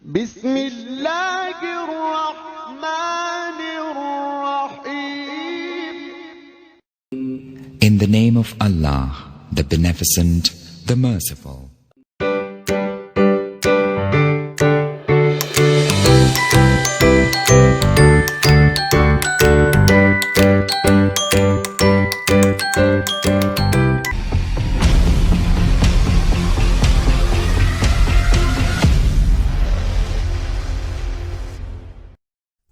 بسم اللہ الرحمن الرحیم. In the name of Allah, the Beneficent, the Merciful.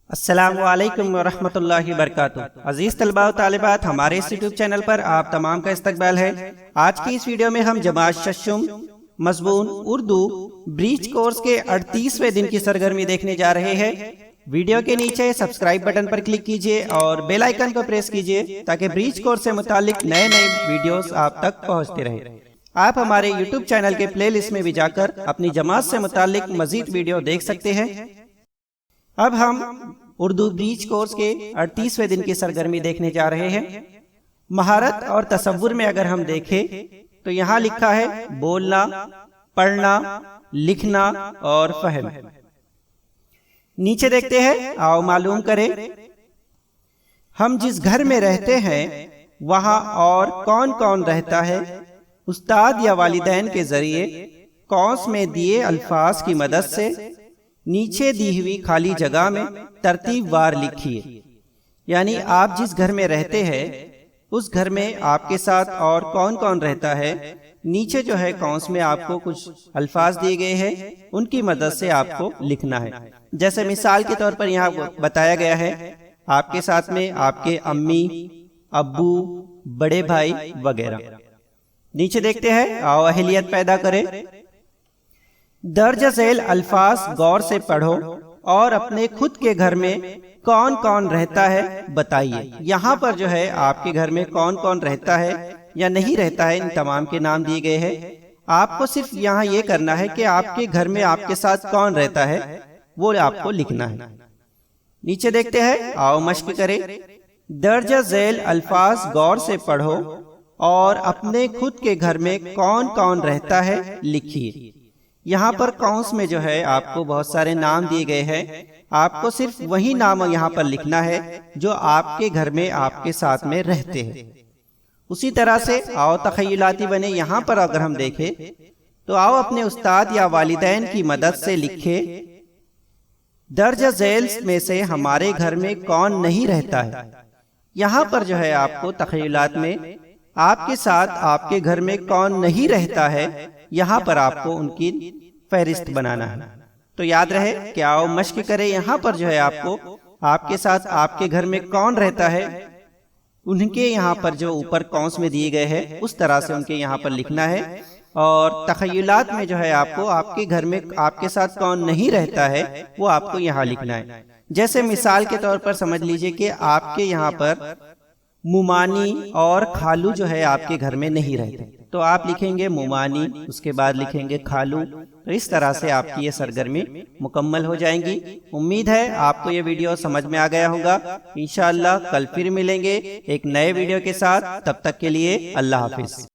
السلام علیکم ورحمۃ اللہ وبرکاتہ. عزیز طلباء و طالبات، ہمارے اس یوٹیوب چینل پر آپ تمام کا استقبال ہے. آج کی اس ویڈیو میں ہم جماعت ششم مضمون اردو بریچ کورس کے 38ویں دن کی سرگرمی دیکھنے جا رہے ہیں. ویڈیو کے نیچے سبسکرائب بٹن پر کلک کیجئے اور بیل آئیکن کو پریس کیجئے تاکہ بریچ کورس سے متعلق نئے ویڈیوز آپ تک پہنچتے رہیں. آپ ہمارے یوٹیوب چینل کے پلے لسٹ میں بھی جا کر اپنی جماعت سے متعلق مزید ویڈیو دیکھ سکتے ہیں. اب ہم اردو بریچ کورس کے 38ویں دن کی سرگرمی دیکھنے جا رہے ہیں. مہارت اور تصور میں اگر ہم دیکھیں تو یہاں لکھا ہے بولنا، پڑھنا، لکھنا اور فہم. نیچے دیکھتے ہیں، آؤ معلوم کریں. ہم جس گھر میں رہتے ہیں وہاں اور کون کون رہتا ہے؟ استاد یا والدین کے ذریعے قوس میں دیے الفاظ کی مدد سے نیچے دی ہوئی خالی جگہ میں ترتیب وار لکھیے. یعنی آپ جس گھر میں رہتے ہیں اس گھر میں آپ کے ساتھ اور کون کون رہتا ہے، نیچے جو ہے قوس میں آپ کو کچھ الفاظ دیے گئے ہیں، ان کی مدد سے آپ کو لکھنا ہے. جیسے مثال کے طور پر یہاں بتایا گیا ہے آپ کے ساتھ میں آپ کے امی، ابو، بڑے بھائی وغیرہ. نیچے دیکھتے ہیں، آؤ اہلیت پیدا کریں. درج ذیل الفاظ غور سے پڑھو اور اپنے خود کے گھر میں کون کون رہتا ہے بتائیے. یہاں پر جو ہے آپ کے گھر میں کون کون رہتا ہے یا نہیں رہتا ہے، ان تمام کے نام دیے گئے ہیں. آپ کو صرف یہاں یہ کرنا ہے کہ آپ کے گھر میں آپ کے ساتھ کون رہتا ہے وہ آپ کو لکھنا ہے. نیچے دیکھتے ہیں، آؤ مشق کریں. درج ذیل الفاظ غور سے پڑھو اور اپنے خود کے گھر میں کون کون رہتا ہے لکھیے. یہاں پر قوس میں جو ہے آپ کو بہت سارے نام دیے گئے ہیں. آپ کو صرف وہی نام یہاں پر لکھنا ہے جو آپ کے گھر میں آپ کے ساتھ میں رہتے ہیں. اسی طرح سے آؤ تخیلاتی بنے. یہاں پر اگر ہم دیکھیں تو آؤ اپنے استاد یا والدین کی مدد سے لکھے درج ذیل میں سے ہمارے گھر میں کون نہیں رہتا ہے. یہاں پر جو ہے آپ کو تخیلات میں آپ کے ساتھ آپ کے گھر میں کون نہیں رہتا ہے، یہاں پر آپ کو ان کی فہرست بنانا ہے. تو یاد رہے کہ آؤ مشق کریں. یہاں پر جو ہے آپ کو آپ کے ساتھ آپ کے گھر میں کون رہتا ہے ان کے یہاں پر جو اوپر قوس میں دیے گئے ہیں اس طرح سے ان کے یہاں پر لکھنا ہے. اور تخیلات میں جو ہے آپ کو آپ کے گھر میں آپ کے ساتھ کون نہیں رہتا ہے وہ آپ کو یہاں لکھنا ہے. جیسے مثال کے طور پر سمجھ لیجئے کہ آپ کے یہاں پر مومانی اور خالو جو ہے آپ کے گھر میں نہیں رہتے، تو آپ لکھیں گے مومانی، اس کے بعد لکھیں گے خالو. تو اس طرح سے آپ کی یہ سرگرمی مکمل ہو جائیں گی. امید ہے آپ کو یہ ویڈیو سمجھ میں آ گیا ہوگا. انشاءاللہ کل پھر ملیں گے ایک نئے ویڈیو کے ساتھ. تب تک کے لیے اللہ حافظ.